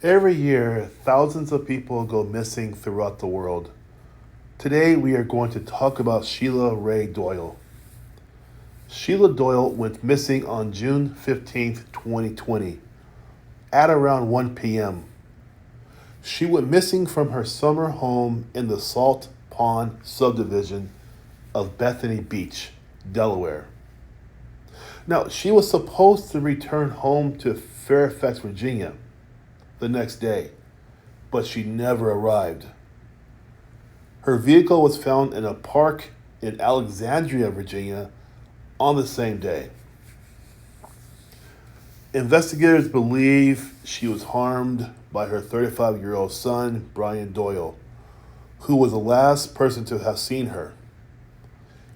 Every year, thousands of people go missing throughout the world. Today, we are going to talk about Sheila Ray Doyle. Sheila Doyle went missing on June 15th, 2020, at around 1 p.m. She went missing from her summer home in the Salt Pond subdivision of Bethany Beach, Delaware. Now, she was supposed to return home to Fairfax, Virginia the next day, but she never arrived. Her vehicle was found in a park in Alexandria, Virginia on the same day. Investigators believe she was harmed by her 35-year-old son, Brian Doyle, who was the last person to have seen her.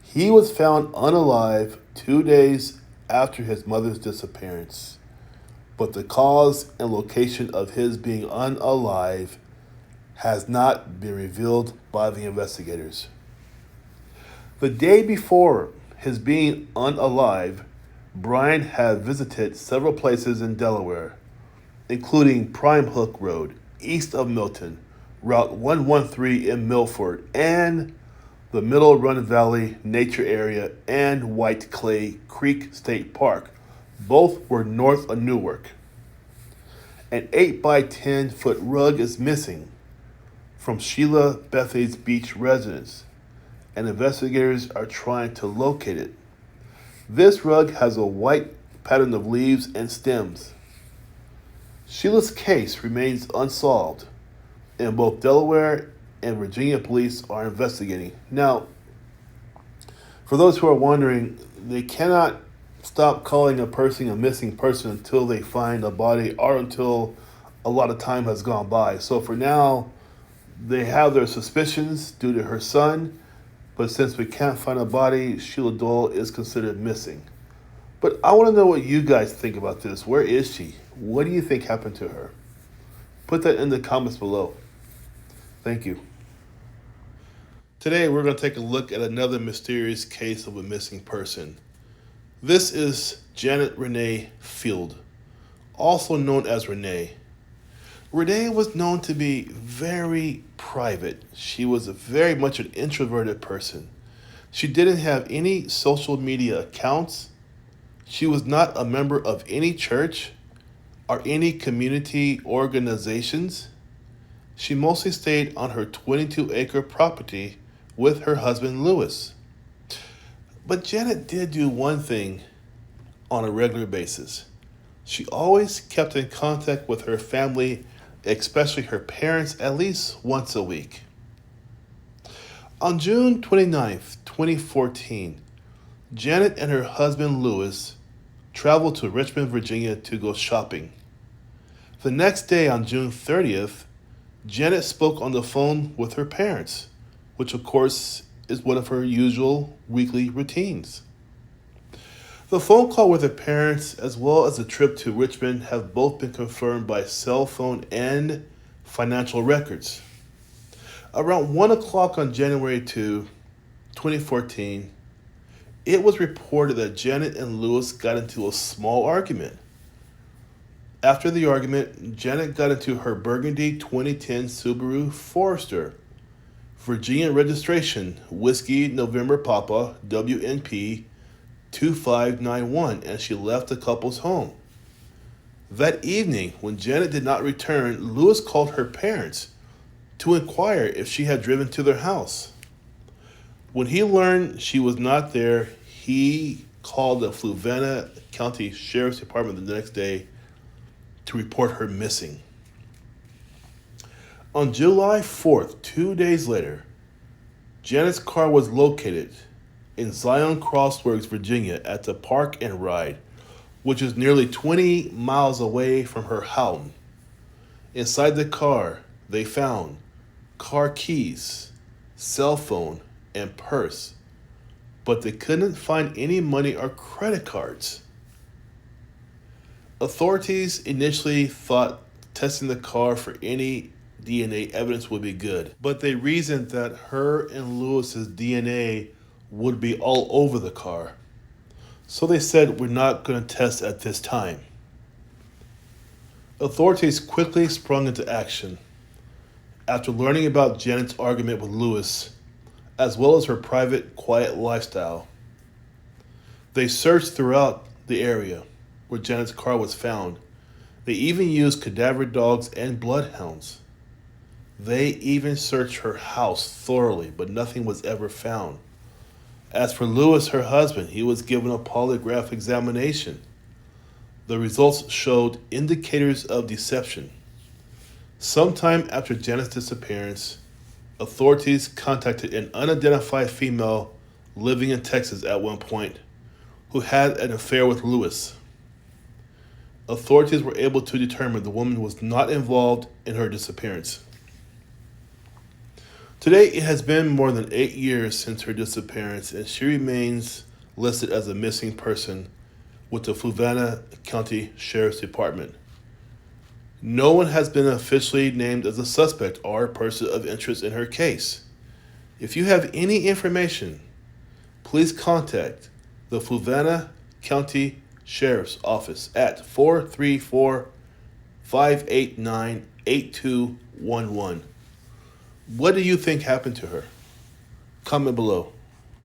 He was found unalive 2 days after his mother's disappearance, but the cause and location of his being unalive has not been revealed by the investigators. The day before his being unalive, Brian had visited several places in Delaware, including Prime Hook Road, east of Milton, Route 113 in Milford, and the Middle Run Valley Nature Area and White Clay Creek State Park. Both were north of Newark. An 8 by 10 foot rug is missing from Sheila Bethany's beach residence, and investigators are trying to locate it. This rug has a white pattern of leaves and stems. Sheila's case remains unsolved, and both Delaware and Virginia police are investigating. Now, for those who are wondering, they cannot stop calling a person a missing person until they find a body or until a lot of time has gone by. So for now, they have their suspicions due to her son, but since we can't find a body, Sheila Doyle is considered missing. But I want to know what you guys think about this. Where is she? What do you think happened to her? Put that in the comments below. Thank you. Today, we're going to take a look at another mysterious case of a missing person. This is Janet Renee Field, also known as Renee. Renee was known to be very private. She was very much an introverted person. She didn't have any social media accounts. She was not a member of any church or any community organizations. She mostly stayed on her 22-acre property with her husband, Lewis. But Janet did do one thing on a regular basis. She always kept in contact with her family, especially her parents, at least once a week. On June 29th, 2014, Janet and her husband, Lewis, traveled to Richmond, Virginia to go shopping. The next day, on June 30th, Janet spoke on the phone with her parents, which of course is one of her usual weekly routines. The phone call with her parents, as well as the trip to Richmond, have both been confirmed by cell phone and financial records. Around 1 o'clock on January 2, 2014, it was reported that Janet and Lewis got into a small argument. After the argument, Janet got into her burgundy 2010 Subaru Forester, Virginia registration, Whiskey November Papa, WNP 2591, and she left the couple's home. That evening, when Janet did not return, Lewis called her parents to inquire if she had driven to their house. When he learned she was not there, he called the Fluvanna County Sheriff's Department the next day to report her missing. On July 4th, 2 days later, Janet's car was located in Zion Crossworks, Virginia at the Park and Ride, which is nearly 20 miles away from her home. Inside the car, they found car keys, cell phone, and purse, but they couldn't find any money or credit cards. Authorities initially thought testing the car for any DNA evidence would be good, but they reasoned that her and Lewis's DNA would be all over the car. So they said, we're not going to test at this time. Authorities quickly sprung into action. After learning about Janet's argument with Lewis, as well as her private, quiet lifestyle, they searched throughout the area where Janet's car was found. They even used cadaver dogs and bloodhounds. They even searched her house thoroughly, but nothing was ever found. As for Lewis, her husband, he was given a polygraph examination. The results showed indicators of deception. Sometime after Janet's disappearance, authorities contacted an unidentified female living in Texas at one point who had an affair with Lewis. Authorities were able to determine the woman was not involved in her disappearance. Today, it has been more than 8 years since her disappearance, and she remains listed as a missing person with the Fluvanna County Sheriff's Department. No one has been officially named as a suspect or person of interest in her case. If you have any information, please contact the Fluvanna County Sheriff's Office at 434-589-8211. What do you think happened to her? Comment below.